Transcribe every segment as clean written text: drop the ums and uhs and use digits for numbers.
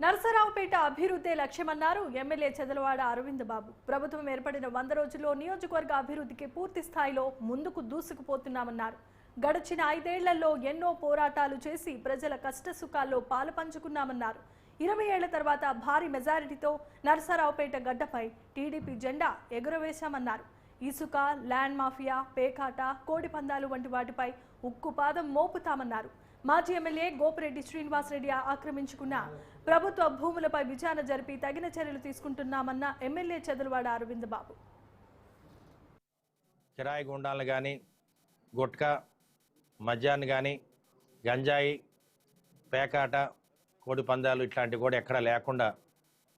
నరసరావుపేట అభివృద్ధి లక్ష్యమన్నారు ఎమ్మెల్యే చెదలవాడ అరవింద్ బాబు. ప్రభుత్వం ఏర్పడిన 100 రోజుల్లో నియోజకవర్గ అభివృద్ధికి పూర్తి స్థాయిలో ముందుకు దూసుకుపోతున్నామన్నారు. గడిచిన 5 ఏళ్లలో ఎన్నో పోరాటాలు చేసి ప్రజల కష్టసుఖాల్లో పాలు పంచుకున్నామన్నారు. 20 ఏళ్ల తర్వాత భారీ మెజారిటీతో నరసరావుపేట గడ్డపై టీడీపీ జెండా ఎగురవేశామన్నారు. ఇసుక, ల్యాండ్ మాఫియా, పేకాట, కోడి పందాలు వంటి వాటిపై ఉక్కుపాదం మోపుతామన్నారు. మాజీ ఎమ్మెల్యే గోపిరెడ్డి శ్రీనివాసరెడ్డి ఆక్రమించుకున్న ప్రభుత్వ భూములపై విచారణ జరిపి తగిన చర్యలు తీసుకుంటున్నామన్న ఎమ్మెల్యే చెదలవాడ అరవింద్ బాబు. కిరాయి గుండాలను కానీ, గుట్కా, మద్యాన్ని కానీ, గంజాయి, పేకాట, కోడి పందాలు ఇట్లాంటివి కూడా ఎక్కడా లేకుండా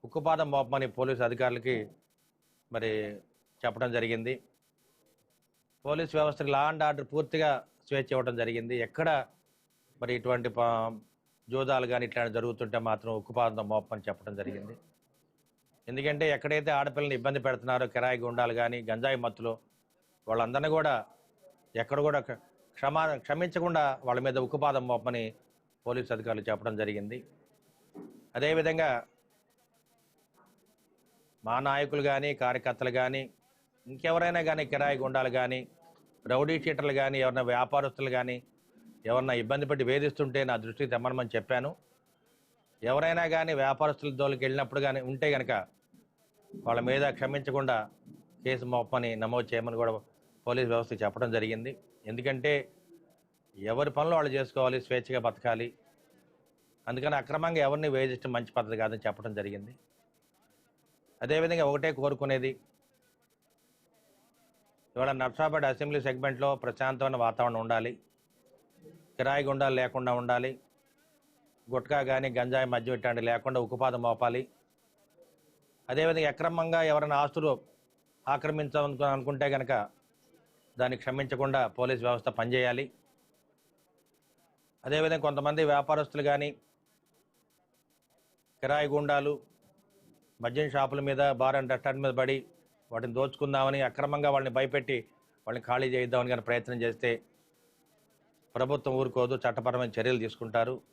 ఉక్కుపాదం మోపమని పోలీసు అధికారులకి మరి చెప్పడం జరిగింది. పోలీస్ వ్యవస్థకి లా అండ్ ఆర్డర్ పూర్తిగా స్వేచ్ఛ ఇవ్వడం జరిగింది. ఎక్కడ మరి ఇటువంటి జోదాలు కానీ ఇట్లాంటి జరుగుతుంటే మాత్రం ఉక్కుపాదం మోపమని చెప్పడం జరిగింది. ఎందుకంటే ఎక్కడైతే ఆడపిల్లని ఇబ్బంది పెడుతున్నారో కిరాయి గుండాలు కానీ, గంజాయి మత్తులో వాళ్ళందరినీ కూడా ఎక్కడ కూడా క్షమించకుండా వాళ్ళ మీద ఉక్కుపాదం మోపమని పోలీసు అధికారులు చెప్పడం జరిగింది. అదేవిధంగా మా నాయకులు కానీ, కార్యకర్తలు కానీ, ఇంకెవరైనా కానీ కిరాయి గుండాలు కానీ, రౌడీ షీటర్లు కానీ, ఎవరైనా వ్యాపారస్తులు కానీ ఎవరన్నా ఇబ్బంది పెట్టి వేధిస్తుంటే నా దృష్టికి తెమ్మనమని చెప్పాను. ఎవరైనా కానీ వ్యాపారస్తుల జోలికి వెళ్ళినప్పుడు కానీ ఉంటే కనుక వాళ్ళ మీద క్షమించకుండా కేసు మోపమని నమోదు చేయమని కూడా పోలీస్ వ్యవస్థకి చెప్పడం జరిగింది. ఎందుకంటే ఎవరి పనులు వాళ్ళు చేసుకోవాలి, స్వేచ్ఛగా బతకాలి. అందుకని అక్రమంగా ఎవరిని వేధించడం మంచి పద్ధతి కాదని చెప్పడం జరిగింది. అదేవిధంగా ఒకటే కోరుకునేది, ఇవాళ నర్సాపేట అసెంబ్లీ సెగ్మెంట్లో ప్రశాంతమైన వాతావరణం ఉండాలి, కిరాయి గుండాలు లేకుండా ఉండాలి, గుట్కా కానీ గంజాయి మద్యం ఇట్లాంటివి లేకుండా ఉక్కుపాదం మోపాలి. అదేవిధంగా అక్రమంగా ఎవరైనా ఆస్తులు అనుకుంటే కనుక దాన్ని క్షమించకుండా పోలీస్ వ్యవస్థ పనిచేయాలి. అదేవిధంగా కొంతమంది వ్యాపారస్తులు కానీ కిరాయి గుండాలు మద్యం షాపుల మీద, బార్ అండ్ రెస్టారెంట్ మీద పడి వాటిని దోచుకుందామని అక్రమంగా వాళ్ళని భయపెట్టి వాళ్ళని ఖాళీ చేద్దామని కానీ ప్రయత్నం చేస్తే ప్రభుత్వం ఊరుకోదు, చట్టపరమైన చర్యలు తీసుకుంటారు.